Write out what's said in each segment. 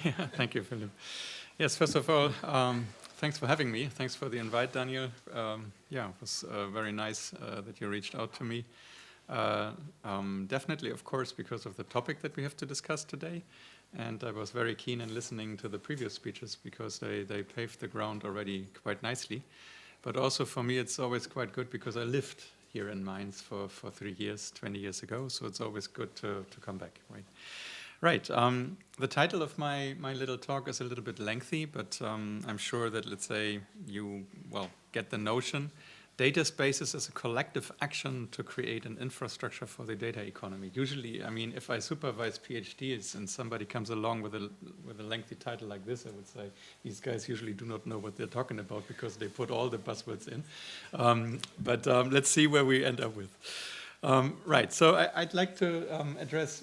Yeah, thank you, Philip. Yes, first of all, thanks for having me. Thanks for the invite, Daniel. Yeah, it was very nice that you reached out to me. Definitely, of course, because of the topic that we have to discuss today. And I was very keen in listening to the previous speeches because they paved the ground already quite nicely. But also for me, it's always quite good because I lived here in Mainz for 3 years, 20 years ago. So it's always good to come back, right? Right. The title of my little talk is a little bit lengthy, but I'm sure that, let's say, you, well, get the notion. Data spaces is a collective action to create an infrastructure for the data economy. Usually, I mean, if I supervise PhDs and somebody comes along with a lengthy title like this, I would say these guys usually do not know what they're talking about because they put all the buzzwords in. But let's see where we end up with. Right. So I'd like to address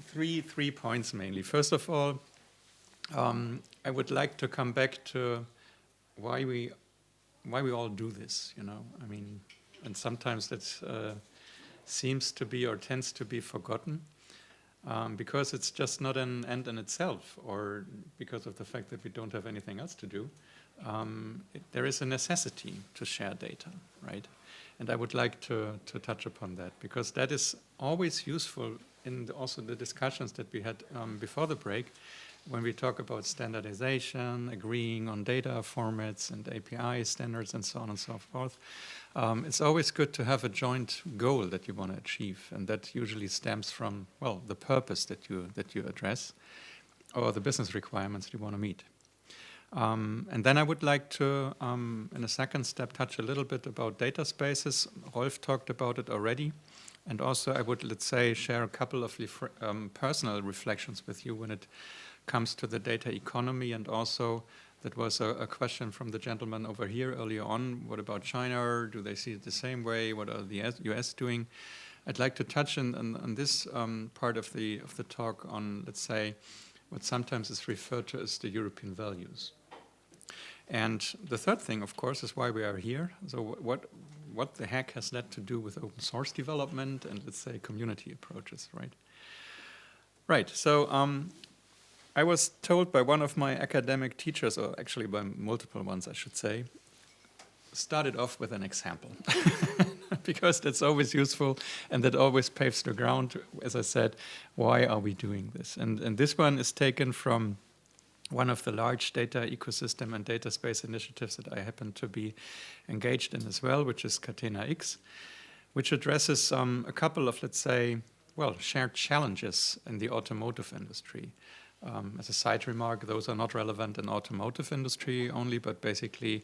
three points mainly. First of all, I would like to come back to why we all do this, you know. I mean, and sometimes that seems to be or tends to be forgotten because it's just not an end in itself, or because of the fact that we don't have anything else to do. There is a necessity to share data, right? And I would like to touch upon that because that is always useful in also the discussions that we had before the break, when we talk about standardization, agreeing on data formats and API standards and so on and so forth. It's always good to have a joint goal that you want to achieve, and that usually stems from, well, the purpose that you address or the business requirements you want to meet. And then I would like to, in a second step, touch a little bit about data spaces. Rolf talked about it already. And also I would, let's say, share a couple of personal reflections with you when it comes to the data economy. And also, that was a question from the gentleman over here earlier on. What about China? Do they see it the same way? What are the US doing? I'd like to touch on this part of the talk on, let's say, what sometimes is referred to as the European values. And the third thing, of course, is why we are here. So what the heck has that to do with open source development and, let's say, community approaches, right? Right, so I was told by one of my academic teachers, or actually by multiple ones, I should say, started off with an example. Because that's always useful and that always paves the ground, as I said, why are we doing this? And this one is taken from one of the large data ecosystem and data space initiatives that I happen to be engaged in as well, which is Catena-X, which addresses a couple of, let's say, well, shared challenges in the automotive industry. As a side remark, those are not relevant in automotive industry only, but basically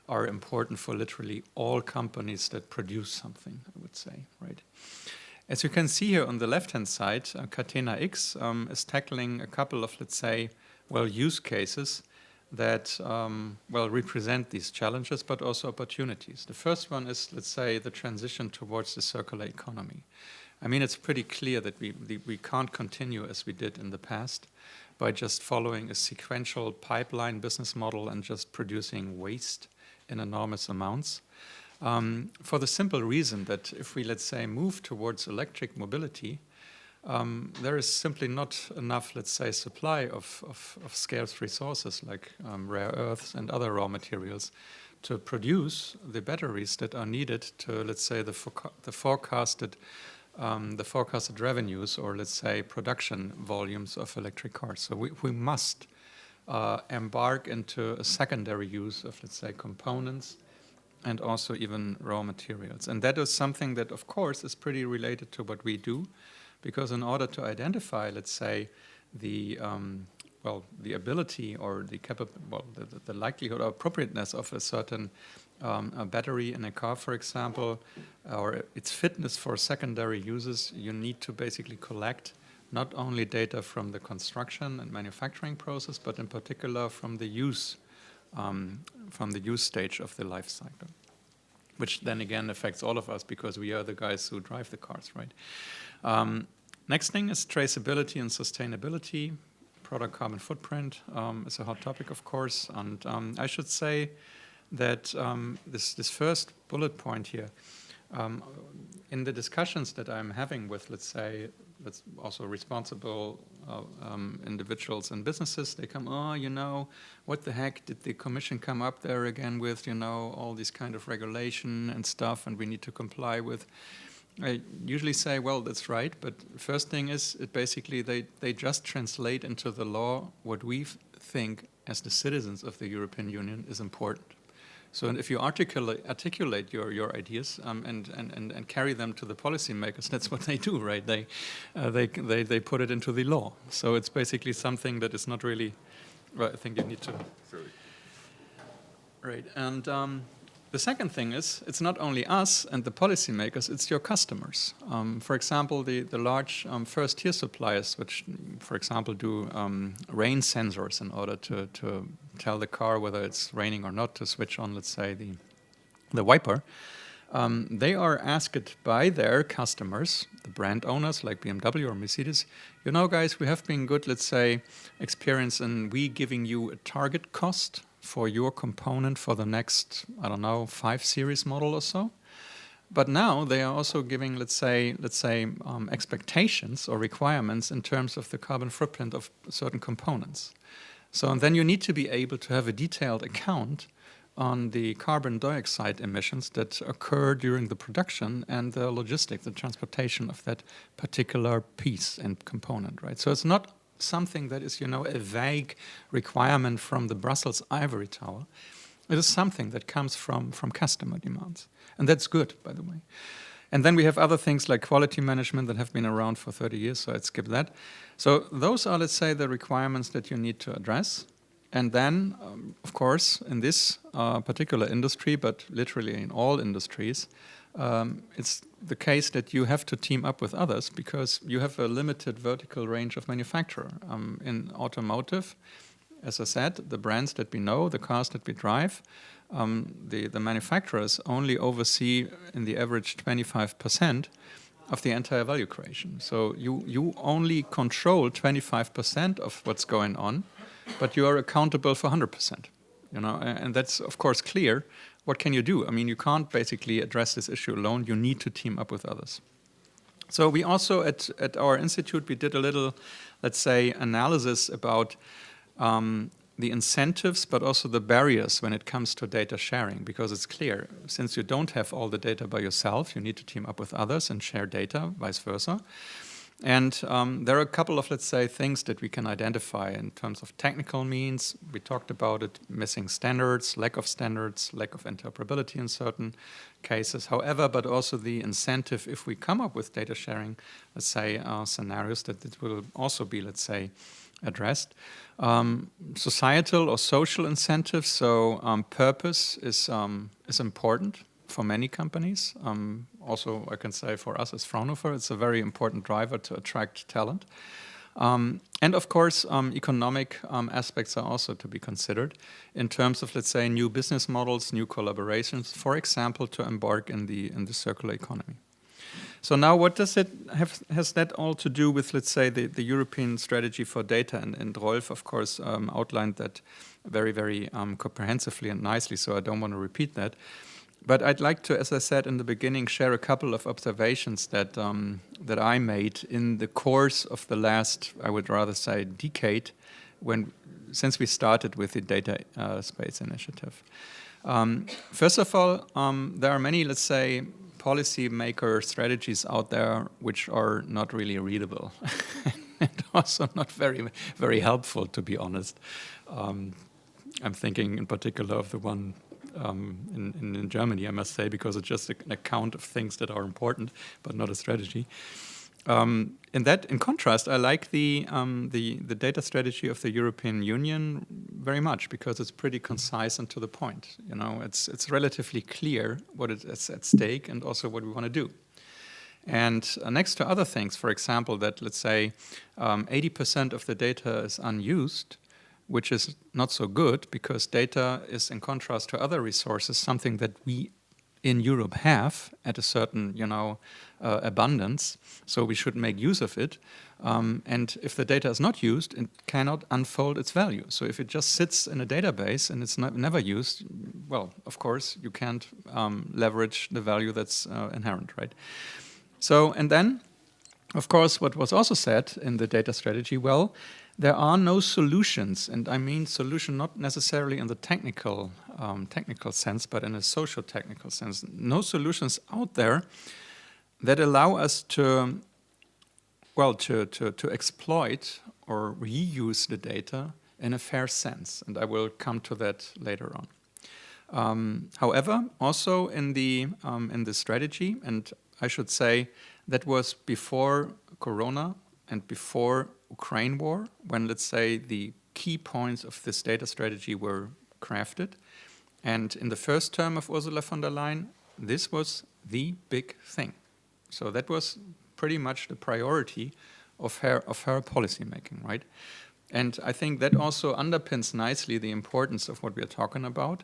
are important for literally all companies that produce something, I would say, right? As you can see here on the left-hand side, Catena-X is tackling a couple of, let's say, well, use cases that, well, represent these challenges, but also opportunities. The first one is, let's say, the transition towards the circular economy. I mean, it's pretty clear that we can't continue as we did in the past by just following a sequential pipeline business model and just producing waste in enormous amounts. For the simple reason that if we, let's say, move towards electric mobility, there is simply not enough, let's say, supply of scarce resources like rare earths and other raw materials to produce the batteries that are needed to, let's say, the forecasted revenues, or let's say production volumes of electric cars. So we must embark into a secondary use of, let's say, components and also even raw materials. And that is something that, of course, is pretty related to what we do, because in order to identify, let's say, the ability or the likelihood or appropriateness of a certain a battery in a car, for example, or its fitness for secondary uses, you need to basically collect not only data from the construction and manufacturing process, but in particular from the use stage of the life cycle, which then again affects all of us because we are the guys who drive the cars, right? Next thing is traceability and sustainability. Product carbon footprint is a hot topic, of course, and I should say that this first bullet point here Um, in the discussions that I'm having with, let's say, also responsible individuals and businesses, they come, oh, you know, what the heck did the Commission come up there again with, you know, all this kind of regulation and stuff, and we need to comply with. I usually say, well, that's right, but first thing is, it basically, they just translate into the law what we think as the citizens of the European Union is important. So if you articulate your ideas and carry them to the policymakers, that's what they do, right? They put it into the law. So it's basically something that is not really. Well, I think you need to. Sorry. Right, and the second thing is, it's not only us and the policymakers, it's your customers. For example, the large first-tier suppliers, which, for example, do rain sensors in order to tell the car whether it's raining or not, to switch on, let's say, the wiper. They are asked by their customers, the brand owners like BMW or Mercedes, you know, guys, we have been good, let's say, experience in we giving you a target cost for your component for the next, I don't know, 5 series model or so. But now they are also giving, let's say, expectations or requirements in terms of the carbon footprint of certain components. So and then you need to be able to have a detailed account on the carbon dioxide emissions that occur during the production and the logistics, the transportation of that particular piece and component, right? So it's not something that is, you know, a vague requirement from the Brussels ivory tower. It is something that comes from customer demands. And that's good, by the way. And then we have other things like quality management that have been around for 30 years, so I'd skip that. So those are, let's say, the requirements that you need to address. And then, of course, in this particular industry, but literally in all industries, it's the case that you have to team up with others because you have a limited vertical range of manufacturer. In automotive, as I said, the brands that we know, the cars that we drive, the manufacturers only oversee in the average 25% of the entire value creation. So you only control 25% of what's going on, but you are accountable for 100%. You know, and that's of course clear. What can you do? I mean, you can't basically address this issue alone. You need to team up with others. So we also at our institute we did a little, let's say, analysis about the incentives, but also the barriers when it comes to data sharing, because it's clear, since you don't have all the data by yourself, you need to team up with others and share data, vice versa. And there are a couple of, let's say, things that we can identify in terms of technical means. We talked about it, missing standards, lack of interoperability in certain cases. However, but also the incentive, if we come up with data sharing, let's say, scenarios, that it will also be, let's say, addressed. Societal or social incentives, so purpose is important for many companies. Also, I can say for us as Fraunhofer, it's a very important driver to attract talent. And of course, economic aspects are also to be considered in terms of, let's say, new business models, new collaborations, for example, to embark in the circular economy. So now what does it has that all to do with, let's say, the European strategy for data? And Rolf, of course, outlined that very, very comprehensively and nicely, so I don't want to repeat that. But I'd like to, as I said in the beginning, share a couple of observations that that I made in the course of the last, I would rather say, decade, since we started with the Data Space Initiative. First of all, there are many, let's say, policymaker strategies out there which are not really readable and also not very, very helpful, to be honest. I'm thinking in particular of the one in Germany, I must say, because it's just an account of things that are important, but not a strategy. In contrast, I like the data strategy of the European Union very much because it's pretty concise and to the point. You know, it's relatively clear what is at stake and also what we want to do. And next to other things, for example, that let's say 80% of the data is unused, which is not so good because data is, in contrast to other resources, something that we in Europe have at a certain, abundance. So we should make use of it. And if the data is not used, it cannot unfold its value. So if it just sits in a database and it's never used, well, of course, you can't leverage the value that's inherent, right? So, and then, of course, what was also said in the data strategy, well, there are no solutions, and I mean solution not necessarily in the technical sense, but in a socio-technical sense. No solutions out there that allow us to, well, to exploit or reuse the data in a fair sense, and I will come to that later on. However, also in the strategy, and I should say that was before Corona and before Ukraine war, when, let's say, the key points of this data strategy were crafted. And in the first term of Ursula von der Leyen, this was the big thing. So that was pretty much the priority of her policy making, right? And I think that also underpins nicely the importance of what we are talking about.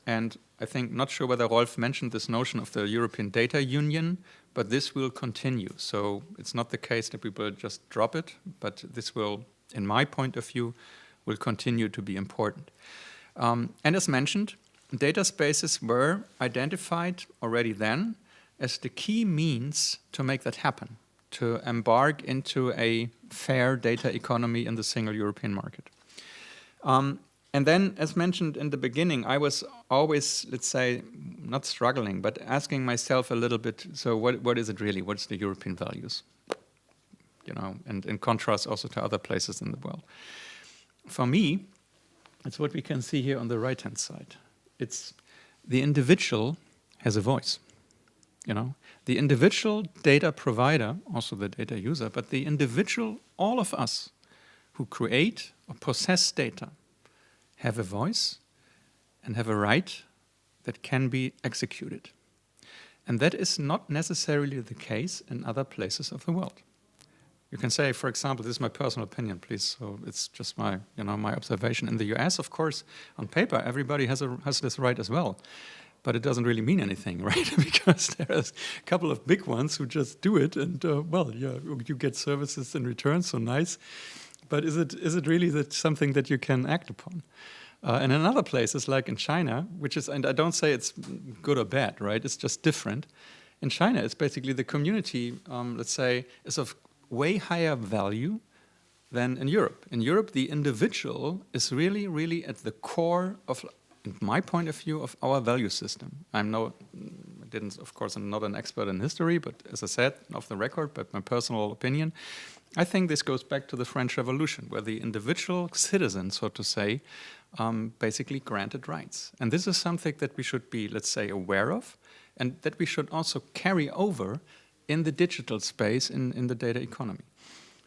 And I think, not sure whether Rolf mentioned this notion of the European Data Union, but this will continue. So it's not the case that we will just drop it, but this will, in my point of view, will continue to be important. And as mentioned, data spaces were identified already then as the key means to make that happen, to embark into a fair data economy in the single European market. And then, as mentioned in the beginning, I was always, let's say, not struggling, but asking myself a little bit, so what is it really? What's the European values? And in contrast also to other places in the world. For me, it's what we can see here on the right-hand side. It's the individual has a voice. The individual data provider, also the data user, but the individual, all of us who create or possess data, have a voice and have a right that can be executed. And that is not necessarily the case in other places of the world. You can say, for example, this is my personal opinion, please, so it's just my, my observation. In the US, of course, on paper, everybody has this right as well. But it doesn't really mean anything, right? Because there's a couple of big ones who just do it, and you get services in return, so nice. But is it really something that you can act upon? And in other places, like in China, which is, and I don't say it's good or bad, right? It's just different. In China, it's basically the community, let's say, is of way higher value than in Europe. In Europe, the individual is really, really at the core of, in my point of view, of our value system. I'm not an expert in history, but as I said, off the record, but my personal opinion, I think this goes back to the French Revolution, where the individual citizen, so to say, basically granted rights. And this is something that we should be, let's say, aware of, and that we should also carry over in the digital space, in the data economy.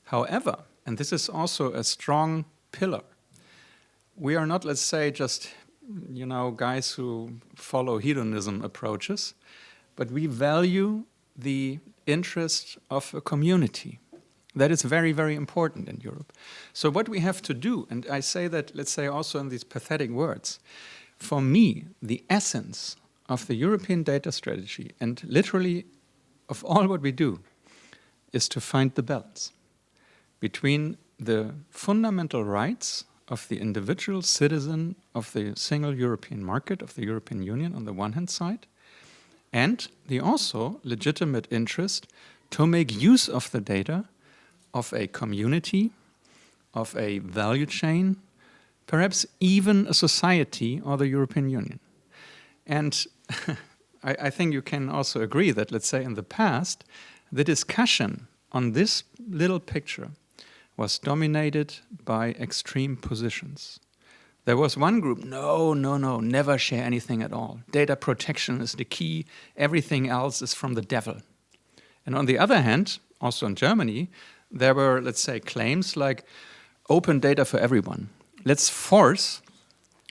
However, and this is also a strong pillar, we are not, let's say, just guys who follow hedonism approaches, but we value the interest of a community. That is very, very important in Europe. So what we have to do, and I say that, let's say, also in these pathetic words, for me, the essence of the European data strategy, and literally of all what we do, is to find the balance between the fundamental rights of the individual citizen of the single European market, of the European Union on the one hand side, and the also legitimate interest to make use of the data of a community, of a value chain, perhaps even a society or the European Union. And I think you can also agree that, let's say, in the past, the discussion on this little picture was dominated by extreme positions. There was one group, no, never share anything at all. Data protection is the key. Everything else is from the devil. And on the other hand, also in Germany, there were, let's say, claims like open data for everyone. Let's force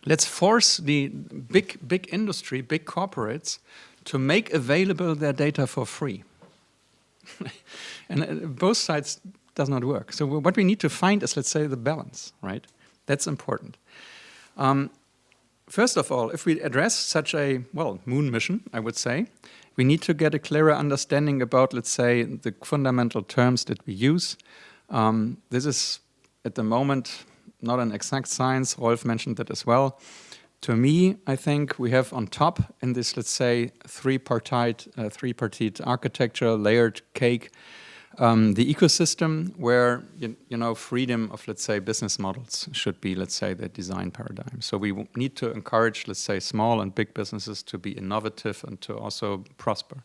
the big industry, big corporates, to make available their data for free. And both sides does not work. So what we need to find is, let's say, the balance, right? That's important. first of all, if we address such a, well, moon mission, I would say, we need to get a clearer understanding about, let's say, the fundamental terms that we use. This is, at the moment, not an exact science. Rolf mentioned that as well. To me, I think we have on top in this, let's say, three-partite architecture, layered cake, the ecosystem where, you know, freedom of, let's say, business models should be, let's say, the design paradigm. So we need to encourage, let's say, small and big businesses to be innovative and to also prosper.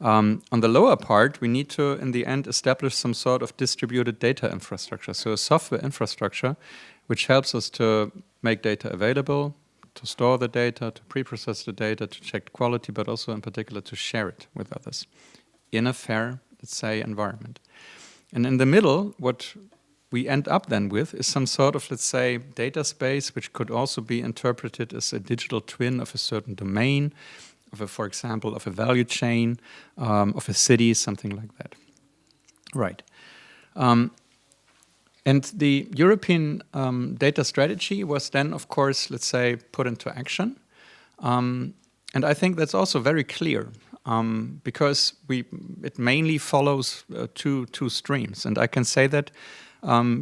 On the lower part, we need to, in the end, establish some sort of distributed data infrastructure. So a software infrastructure which helps us to make data available, to store the data, to pre-process the data, to check quality, but also in particular to share it with others in a fair, let's say, environment. And in the middle, what we end up then with is some sort of, let's say, data space, which could also be interpreted as a digital twin of a certain domain, of a, for example, of a value chain, of a city, something like that. Right. And the European data strategy was then, of course, let's say, put into action. And I think that's also very clear because it mainly follows two streams. And I can say that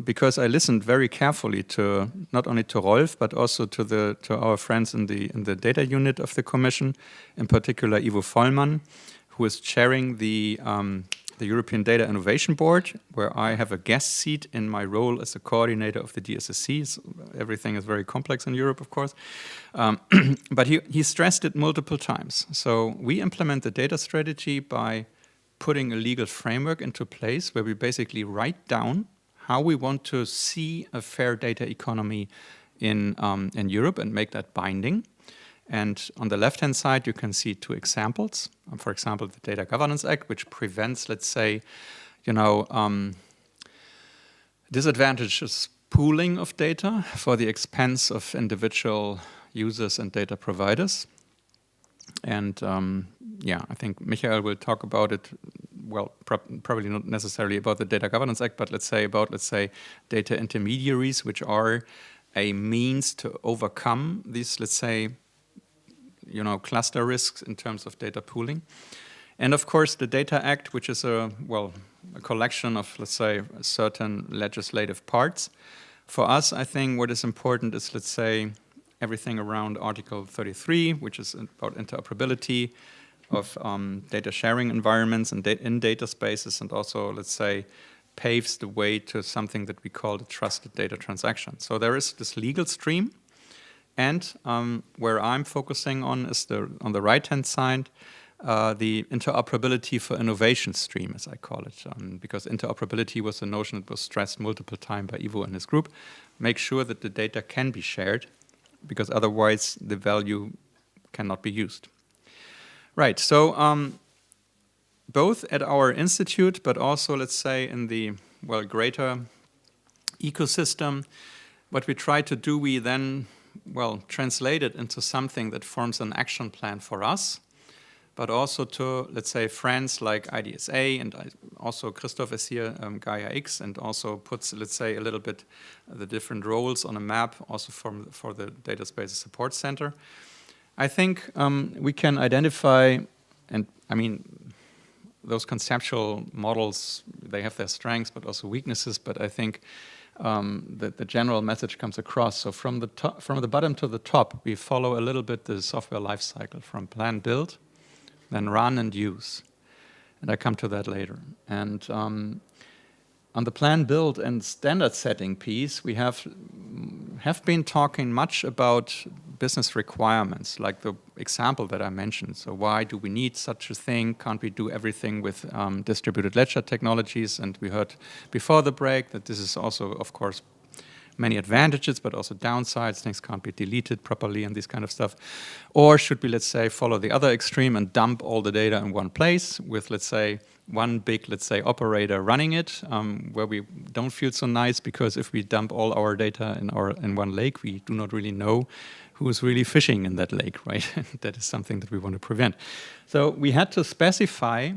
because I listened very carefully to not only to Rolf but also to our friends in the data unit of the Commission, in particular Ivo Vollmann, who is chairing the European Data Innovation Board, where I have a guest seat in my role as a coordinator of the DSSC. So everything is very complex in Europe, of course. But he stressed it multiple times. So we implement the data strategy by putting a legal framework into place where we basically write down how we want to see a fair data economy in Europe and make that binding. And on the left-hand side, you can see two examples. For example, the Data Governance Act, which prevents, let's say, you know, disadvantageous pooling of data for the expense of individual users and data providers. And yeah, I think Michael will talk about it. Well, probably not necessarily about the Data Governance Act, but let's say about, data intermediaries, which are a means to overcome these, let's say, you know, cluster risks in terms of data pooling. And of course, the Data Act, which is a collection of, let's say, certain legislative parts. For us, I think what is important is, let's say, everything around Article 33, which is about interoperability of data sharing environments and in data spaces, and also, let's say, paves the way to something that we call the trusted data transaction. So there is this legal stream. And where I'm focusing on is on the right-hand side, the interoperability for innovation stream, as I call it, because interoperability was a notion that was stressed multiple times by Ivo and his group. Make sure that the data can be shared, because otherwise the value cannot be used. Right, so both at our institute, but also, let's say, in the greater ecosystem, what we try to do, we then translate it into something that forms an action plan for us, but also to, let's say, friends like IDSA, and also Christoph is here, Gaia X, and also puts, let's say, a little bit the different roles on a map, also for the Data Spaces Support Center. I think we can identify, and I mean, those conceptual models, they have their strengths, but also weaknesses, but I think the general message comes across. So from the bottom to the top, we follow a little bit the software lifecycle from plan, build, then run and use. And I come to that later. And on the plan, build, and standard setting piece, we have been talking much about business requirements, like the example that I mentioned. So why do we need such a thing? Can't we do everything with distributed ledger technologies? And we heard before the break that this is also, of course, many advantages, but also downsides. Things can't be deleted properly and this kind of stuff. Or should we, let's say, follow the other extreme and dump all the data in one place with, let's say, one big, let's say, operator running it, where we don't feel so nice, because if we dump all our data in one lake, we do not really know who is really fishing in that lake, right? That is something that we want to prevent. So we had to specify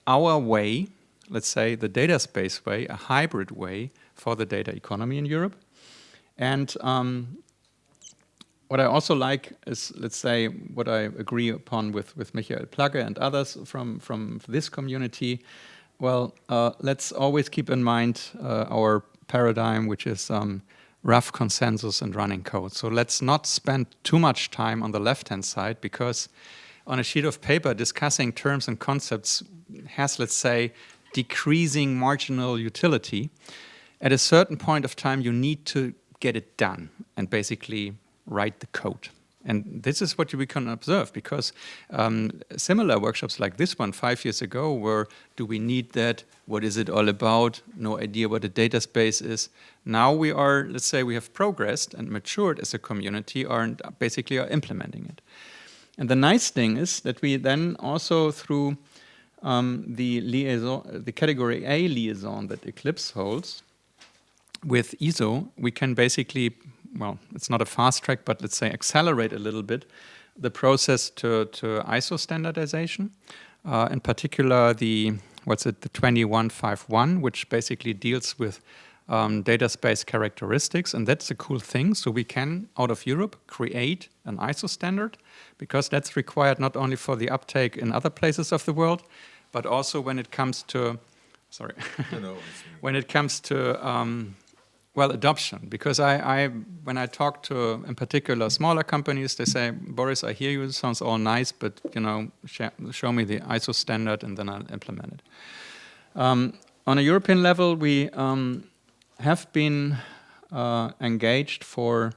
our way, let's say the data space way, a hybrid way for the data economy in Europe. And what I also like is, let's say, what I agree upon with Michael Plagge and others from this community. Well, let's always keep in mind our paradigm, which is rough consensus and running code. So let's not spend too much time on the left-hand side, because on a sheet of paper, discussing terms and concepts has, let's say, decreasing marginal utility. At a certain point of time, you need to get it done and basically write the code. And this is what we can observe, because similar workshops like this one 5 years ago were, do we need that? What is it all about? No idea what a data space is. Now we are, let's say, we have progressed and matured as a community, and basically are implementing it. And the nice thing is that we then also, through the category A liaison that Eclipse holds with ISO, we can basically, well, it's not a fast track, but let's say accelerate a little bit the process to ISO standardization. In particular, the 2151, which basically deals with data space characteristics, and that's a cool thing. So we can, out of Europe, create an ISO standard, because that's required not only for the uptake in other places of the world, but also when it comes to, sorry, when it comes to well, adoption. Because when I talk to, in particular, smaller companies, they say, Boris, I hear you, it sounds all nice, but show me the ISO standard and then I'll implement it. On a European level, we have been engaged for,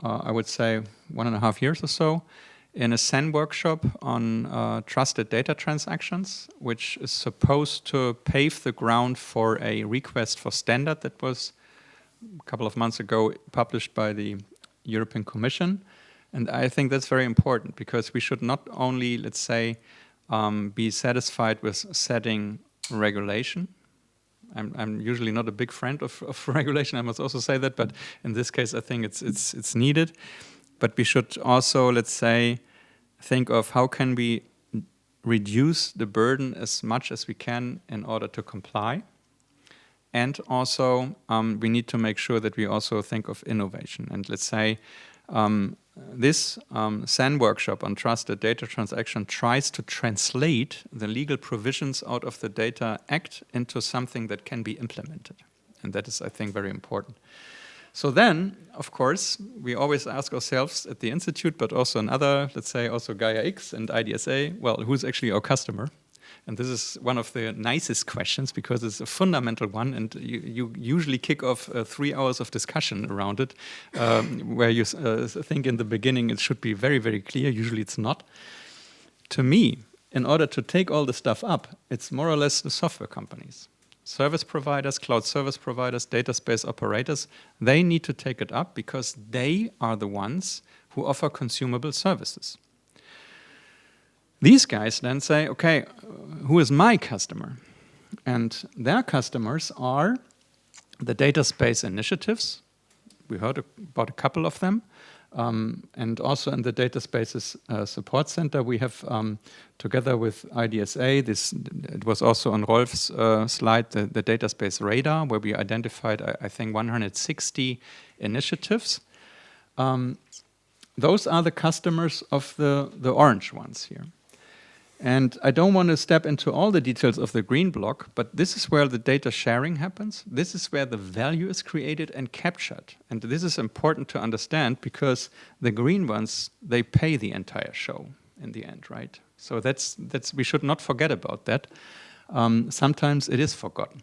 I would say, 1.5 years or so in a SEN workshop on trusted data transactions, which is supposed to pave the ground for a request for standard that was a couple of months ago published by the European Commission. And I think that's very important, because we should not only, let's say, be satisfied with setting regulation. I'm usually not a big friend of regulation, I must also say that, but in this case I think it's needed. But we should also, let's say, think of how can we reduce the burden as much as we can in order to comply. And also, we need to make sure that we also think of innovation. And let's say this SEN workshop on trusted data transaction tries to translate the legal provisions out of the Data Act into something that can be implemented. And that is, I think, very important. So then, of course, we always ask ourselves at the Institute, but also in other, let's say, also Gaia X and IDSA, well, who's actually our customer? And this is one of the nicest questions, because it's a fundamental one, and you usually kick off 3 hours of discussion around it, where you think in the beginning it should be very, very clear. Usually it's not. To me, in order to take all the stuff up, it's more or less the software companies. Service providers, cloud service providers, data space operators, they need to take it up, because they are the ones who offer consumable services. These guys then say, okay, who is my customer? And their customers are the data space initiatives. We heard about a couple of them. And also in the Data Spaces Support Center, we have, together with IDSA, it was also on Rolf's slide, the Data Space Radar, where we identified, I think, 160 initiatives. Those are the customers of the orange ones here. And I don't want to step into all the details of the green block, but this is where the data sharing happens. This is where the value is created and captured. And this is important to understand, because the green ones, they pay the entire show in the end, right? So that's we should not forget about that. Sometimes it is forgotten.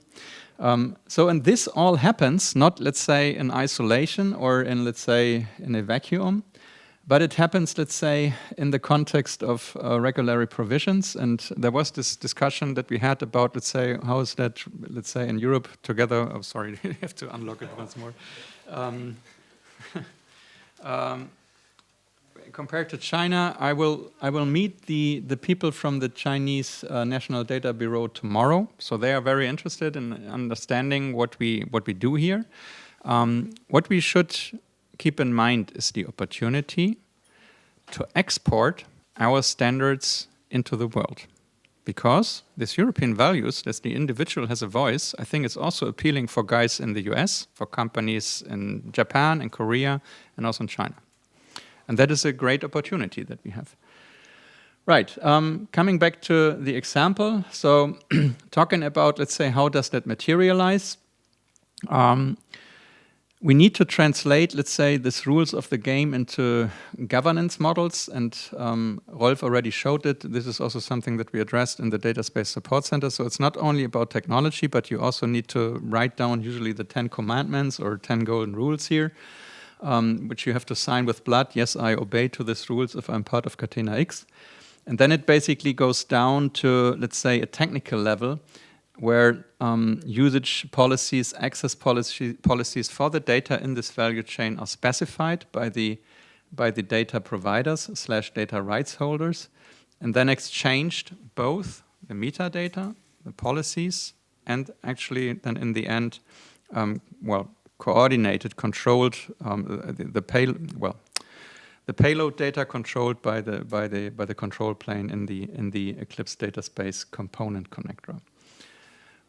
So, and this all happens not, let's say, in isolation or in, let's say, in a vacuum, but it happens, let's say, in the context of regulatory provisions. And there was this discussion that we had about, let's say, how is that, let's say, in Europe together. Oh, sorry, you have to unlock it once more. Compared to China, I will meet the people from the Chinese National Data Bureau tomorrow. So they are very interested in understanding what we do here. What we should keep in mind is the opportunity to export our standards into the world. Because this European values, that the individual has a voice, I think it's also appealing for guys in the US, for companies in Japan and Korea, and also in China. And that is a great opportunity that we have. Right, coming back to the example, so talking about, let's say, how does that materialize? We need to translate, let's say, these rules of the game into governance models, and Rolf already showed it. This is also something that we addressed in the Data Space Support Center. So it's not only about technology, but you also need to write down usually the 10 commandments or 10 golden rules here, which you have to sign with blood. Yes, I obey to these rules if I'm part of Catena X. And then it basically goes down to, let's say, a technical level where usage policies, access policies for the data in this value chain are specified by the data providers / data rights holders, and then exchanged both the metadata, the policies, and actually then in the end, coordinated, controlled the payload data controlled by the control plane in the Eclipse data space component connector.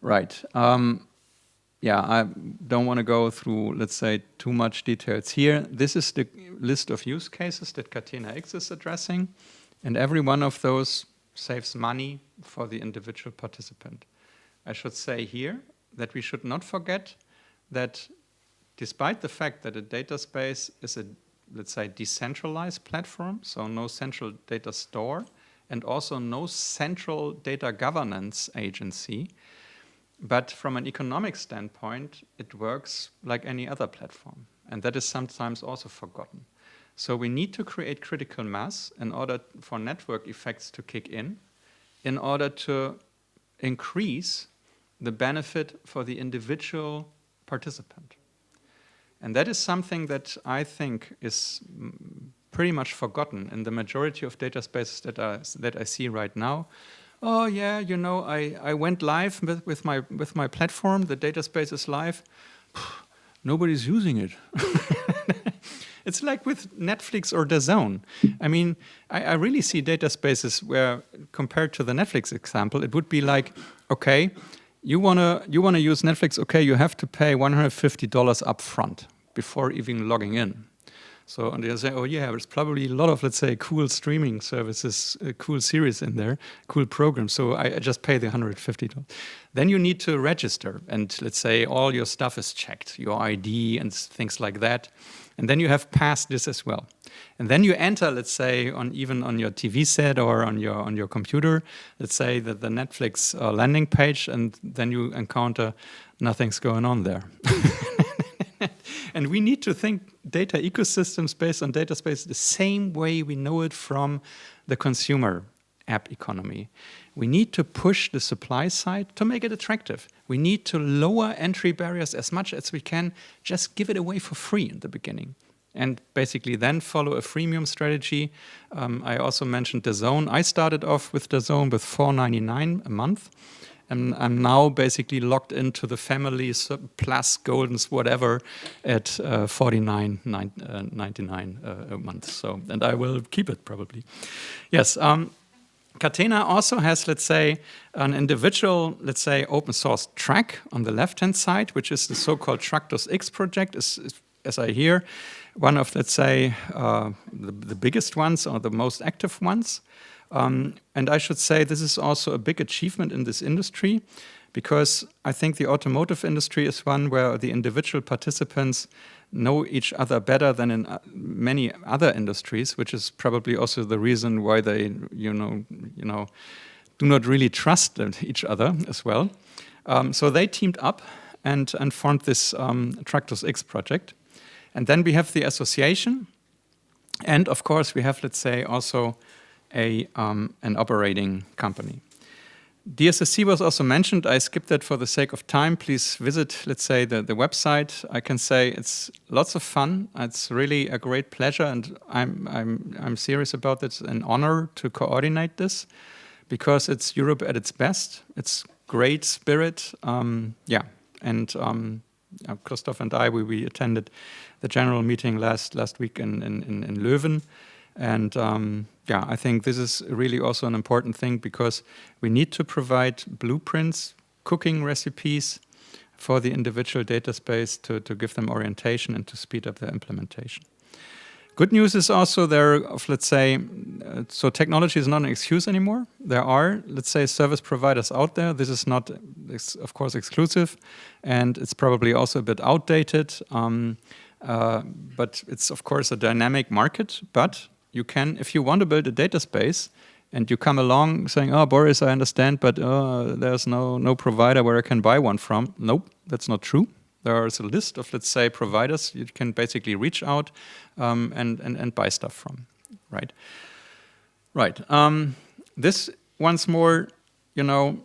Right. I don't want to go through, let's say, too much details here. This is the list of use cases that Catena X is addressing, and every one of those saves money for the individual participant. I should say here that we should not forget that despite the fact that a data space is a, let's say, decentralized platform, so no central data store, and also no central data governance agency, but from an economic standpoint, it works like any other platform. And that is sometimes also forgotten. So we need to create critical mass in order for network effects to kick in order to increase the benefit for the individual participant. And that is something that I think is pretty much forgotten in the majority of data spaces that I see right now. Oh yeah, you know, I went live with my platform. The data space is live. Nobody's using it. It's like with Netflix or DAZN. I mean, I really see data spaces where, compared to the Netflix example, it would be like, okay, you wanna use Netflix. Okay, you have to pay $150 up front before even logging in. So, and they say, oh yeah, there's probably a lot of, let's say, cool streaming services, cool series in there, cool programs. So I just pay the $150. Then you need to register, and let's say all your stuff is checked, your ID and things like that. And then you have passed this as well. And then you enter, let's say, even on your TV set or on your computer, let's say that the Netflix landing page, and then you encounter nothing's going on there. And we need to think data ecosystems based on data space the same way we know it from the consumer app economy. We need to push the supply side to make it attractive. We need to lower entry barriers as much as we can, just give it away for free in the beginning. And basically then follow a freemium strategy. I also mentioned DAZN. I started off with DAZN with $4.99 a month. And I'm now basically locked into the family plus Goldens whatever at $49.99 a month. So, and I will keep it probably. Yes. Catena also has, let's say, an individual, let's say, open source track on the left-hand side, which is the so-called Tractus X project, as I hear, one of, let's say, the biggest ones or the most active ones. And I should say this is also a big achievement in this industry, because I think the automotive industry is one where the individual participants know each other better than in many other industries, which is probably also the reason why they, do not really trust each other as well. So they teamed up and formed this Tractus X project. And then we have the association. And of course, we have, let's say, also an operating company. DSSC was also mentioned. I skipped that for the sake of time. Please visit, let's say, the website. I can say it's lots of fun. It's really a great pleasure, and I'm serious about it. It's an honor to coordinate this, because it's Europe at its best. It's great spirit. And Christoph and I, we attended the general meeting last week in Leuven. And I think this is really also an important thing, because we need to provide blueprints, cooking recipes for the individual data space to give them orientation and to speed up their implementation. Good news is also there of, let's say, so technology is not an excuse anymore. There are, let's say, service providers out there. This is not, of course, exclusive, and it's probably also a bit outdated. But it's, of course, a dynamic market. But you can, if you want to build a data space, and you come along saying, "Oh, Boris, I understand, but there's no provider where I can buy one from." Nope, that's not true. There is a list of, let's say, providers you can basically reach out and buy stuff from, right? Right. This, once more, you know,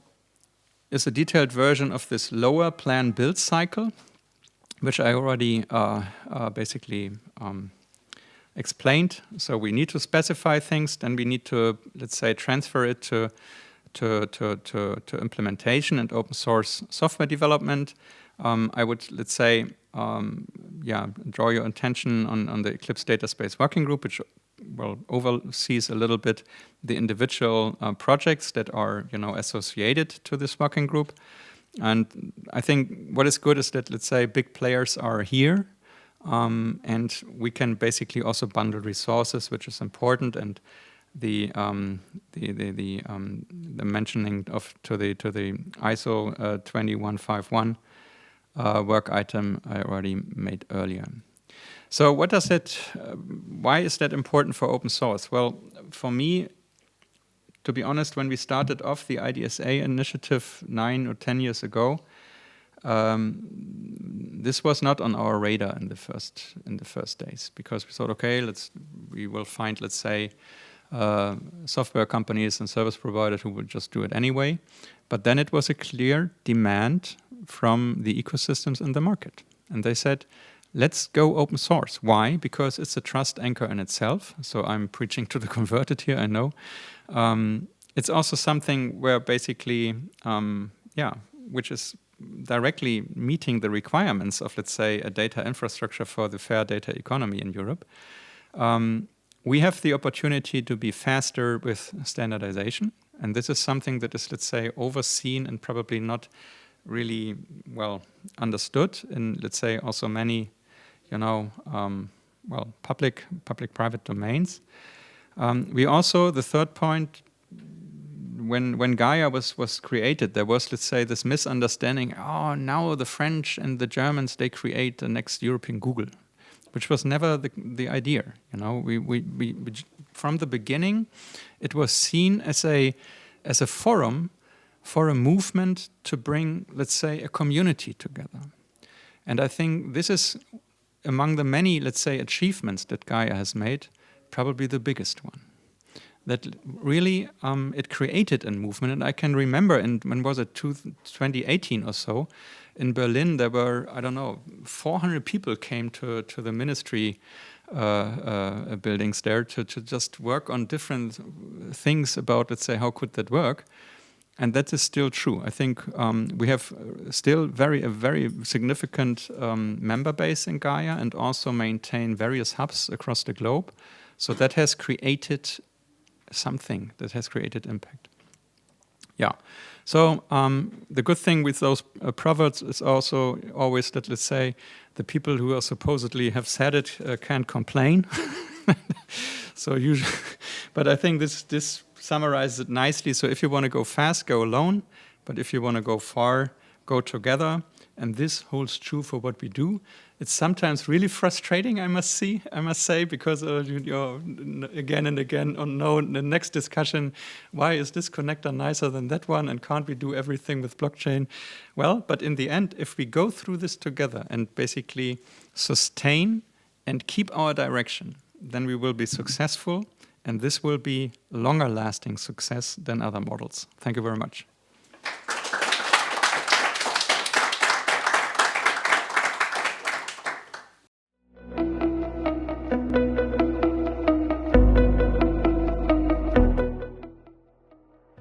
is a detailed version of this lower plan build cycle, which I already basically explained. So we need to specify things, then we need to, let's say, transfer it to implementation and open source software development. I would, let's say, draw your attention on the Eclipse Data Space Working Group, which oversees a little bit the individual projects that are, you know, associated to this working group. And I think what is good is that, let's say, big players are here, and we can basically also bundle resources, which is important. And the mentioning of to the ISO 20151 work item I already made earlier. So what does it, why is that important for open source? Well, for me, to be honest, when we started off the IDSA initiative 9 or 10 years ago, this was not on our radar in the first days, because we thought, okay, we will find, let's say, software companies and service providers who would just do it anyway. But then it was a clear demand from the ecosystems in the market. And they said, let's go open source. Why? Because it's a trust anchor in itself. So I'm preaching to the converted here, I know. It's also something where basically, which is directly meeting the requirements of, let's say, a data infrastructure for the fair data economy in Europe. We have the opportunity to be faster with standardization. And this is something that is, let's say, overseen and probably not really well understood in, let's say, also many, you know, public-private domains. We also, the third point, when Gaia was created, there was, let's say, this misunderstanding, oh, now the French and the Germans, they create the next European Google, which was never the idea. You know, we from the beginning, it was seen as a forum for a movement to bring, let's say, a community together. And I think this is, among the many, let's say, achievements that Gaia has made, probably the biggest one. That really, it created a movement. And I can remember, when was it, 2018 or so, in Berlin, there were, I don't know, 400 people came to the ministry buildings there to just work on different things about, let's say, how could that work. And that is still true. I think we have still a very significant member base in Gaia, and also maintain various hubs across the globe. So that has created something, that has created impact. Yeah. So the good thing with those proverbs is also always that, let's say, the people who are supposedly have said it can't complain. So usually, but I think this summarizes it nicely. So if you want to go fast, go alone. But if you want to go far, go together. And this holds true for what we do. It's sometimes really frustrating, I must say, because you're again and again, oh no, the next discussion, why is this connector nicer than that one, and can't we do everything with blockchain? Well, but in the end, if we go through this together and basically sustain and keep our direction, then we will be successful, and this will be longer lasting success than other models. Thank you very much.